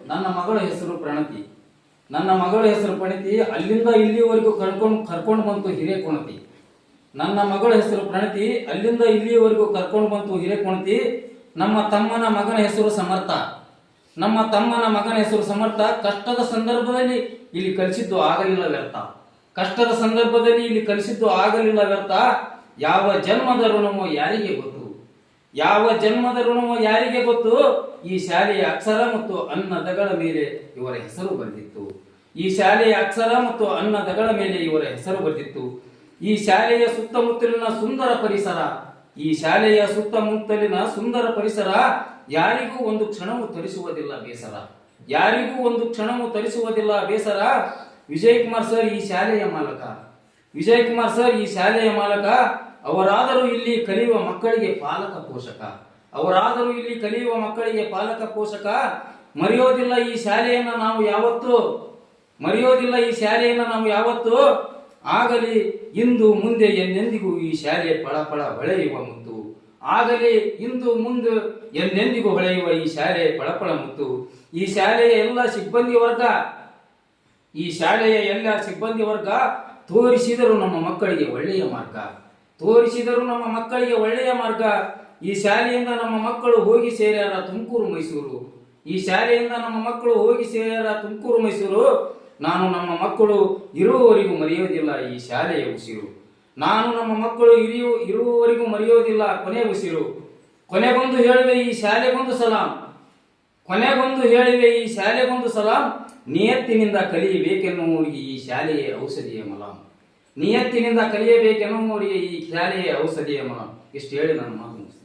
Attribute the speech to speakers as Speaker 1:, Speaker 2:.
Speaker 1: ನನ್ನ ಮಗಳ ಹೆಸರು ಪ್ರಣತಿ. ನನ್ನ ಮಗಳ ಹೆಸರು ಪ್ರಣತಿ. ಅಲ್ಲಿಂದ ಇಲ್ಲಿವರೆಗೂ ಕರ್ಕೊಂಡು ಬಂತು ಹಿರೇಕೊಣತಿ. ನನ್ನ ಮಗಳ ಹೆಸರು ಪ್ರಣತಿ. ಅಲ್ಲಿಂದ ಇಲ್ಲಿಯವರೆಗೂ ಕರ್ಕೊಂಡು ಬಂತು ಹಿರೇಕೊಣತಿ. ನಮ್ಮ ತಮ್ಮನ ಮಗನ ಹೆಸರು ಸಮರ್ಥ. ನಮ್ಮ ತಮ್ಮನ ಮಗನ ಹೆಸರು ಸಮರ್ಥ. ಕಷ್ಟದ ಸಂದರ್ಭದಲ್ಲಿ ಇಲ್ಲಿ ಕಲಿಸಿದ್ದು ಆಗಲಿಲ್ಲ ವ್ಯರ್ಥ. ಕಷ್ಟದ ಸಂದರ್ಭದಲ್ಲಿ ಇಲ್ಲಿ ಕಲಿಸಿದ್ದು ಆಗಲಿಲ್ಲ ವ್ಯರ್ಥ. ಯಾವ ಜನ್ಮದ ಋಣವೋ ಯಾರಿಗೆ ಗೊತ್ತು? ಯಾವ ಜನ್ಮದ ಋಣವೋ ಯಾರಿಗೆ ಗೊತ್ತು? ಈ ಶಾಲೆಯ ಅಕ್ಷರ ಮತ್ತು ಅನ್ನದಗಳ ಮೇಲೆ ಇವರ ಹೆಸರು ಬರೆದಿತ್ತು. ಈ ಶಾಲೆಯ ಅಕ್ಷರ ಮತ್ತು ಅನ್ನದಗಳ ಮೇಲೆ ಇವರ ಹೆಸರು ಬರೆದಿತ್ತು. ಈ ಶಾಲೆಯ ಸುತ್ತಮುತ್ತಲಿನ ಸುಂದರ ಪರಿಸರ, ಈ ಶಾಲೆಯ ಸುತ್ತಮುತ್ತಲಿನ ಸುಂದರ ಪರಿಸರ ಯಾರಿಗೂ ಒಂದು ಕ್ಷಣವೂ ತರಿಸುವುದಿಲ್ಲ ಬೇಸರ. ಯಾರಿಗೂ ಒಂದು ಕ್ಷಣವೂ ತರಿಸುವುದಿಲ್ಲ ಬೇಸರ. ವಿಜಯ್ ಕುಮಾರ್ ಸರ್ ಈ ಶಾಲೆಯ ಮಾಲಕ. ವಿಜಯ್ ಕುಮಾರ್ ಸರ್ ಈ ಶಾಲೆಯ ಮಾಲಕ. ಅವರಾದರೂ ಇಲ್ಲಿ ಕಲಿಯುವ ಮಕ್ಕಳಿಗೆ ಪಾಲಕ ಪೋಷಕ. ಅವರಾದರೂ ಇಲ್ಲಿ ಕಲಿಯುವ ಮಕ್ಕಳಿಗೆ ಪಾಲಕ ಪೋಷಕ. ಮರೆಯೋದಿಲ್ಲ ಈ ಶಾಲೆಯನ್ನ ನಾವು ಯಾವತ್ತು, ಮರೆಯೋದಿಲ್ಲ ಈ ಶಾಲೆಯನ್ನ ನಾವು ಯಾವತ್ತು. ಆಗಲಿ ಇಂದು ಮುಂದೆ ಎಂದೆಂದಿಗೂ ಈ ಶಾಲೆ ಪಳಪಳ ಹೊಳೆಯುವ ಮುತ್ತು. ಆಗಲಿ ಇಂದು ಮುಂದೆ ಎಂದೆಂದಿಗೂ ಹೊಳೆಯುವ ಈ ಶಾಲೆ ಪಳಪಳ ಮುತ್ತು. ಈ ಶಾಲೆಯ ಎಲ್ಲ ಸಿಬ್ಬಂದಿ ವರ್ಗ, ಈ ಶಾಲೆಯ ಎಲ್ಲ ಸಿಬ್ಬಂದಿ ವರ್ಗ ತೋರಿಸಿದರು ನಮ್ಮ ಮಕ್ಕಳಿಗೆ ಒಳ್ಳೆಯ ಮಾರ್ಗ. ತೋರಿಸಿದರು ನಮ್ಮ ಮಕ್ಕಳಿಗೆ ಒಳ್ಳೆಯ ಮಾರ್ಗ. ಈ ಶಾಲೆಯಿಂದ ನಮ್ಮ ಮಕ್ಕಳು ಹೋಗಿ ಸೇರ್ಯಾರ ತುಮಕೂರು ಮೈಸೂರು. ಈ ಶಾಲೆಯಿಂದ ನಮ್ಮ ಮಕ್ಕಳು ಹೋಗಿ ಸೇರ್ಯಾರ ತುಮಕೂರು ಮೈಸೂರು. ನಾನು ನಮ್ಮ ಮಕ್ಕಳು ಇರುವವರೆಗೂ ಮರೆಯೋದಿಲ್ಲ ಈ ಶಾಲೆಯ ಉಸಿರು. ನಾನು ನಮ್ಮ ಮಕ್ಕಳು ಇರುವವರೆಗೂ ಮರೆಯೋದಿಲ್ಲ ಕೊನೆ ಉಸಿರು. ಕೊನೆಗೊಂದು ಹೇಳುವೆ ಈ ಶಾಲೆಗೊಂದು ಸಲಾಂ. ಕೊನೆಗೊಂದು ಹೇಳಿವೆ ಈ ಶಾಲೆಗೊಂದು ಸಲಾಂ. ನಿಯತ್ತಿನಿಂದ ಕಲಿಯಬೇಕೆನ್ನುವರಿಗೆ ಈ ಶಾಲೆಯ ಔಷಧಿಯ ಮಲಾಂ. ನಿಯತ್ತಿನಿಂದ ಕಲಿಯಬೇಕೆನ್ನುವರಿಗೆ ಈ ಶಾಲೆಯ ಔಷಧಿಯ ಮಲಾಂ. ಇಷ್ಟು ಹೇಳಿ ನಾನು ಮಾತು ಮುಗಿಸ್ತೇನೆ.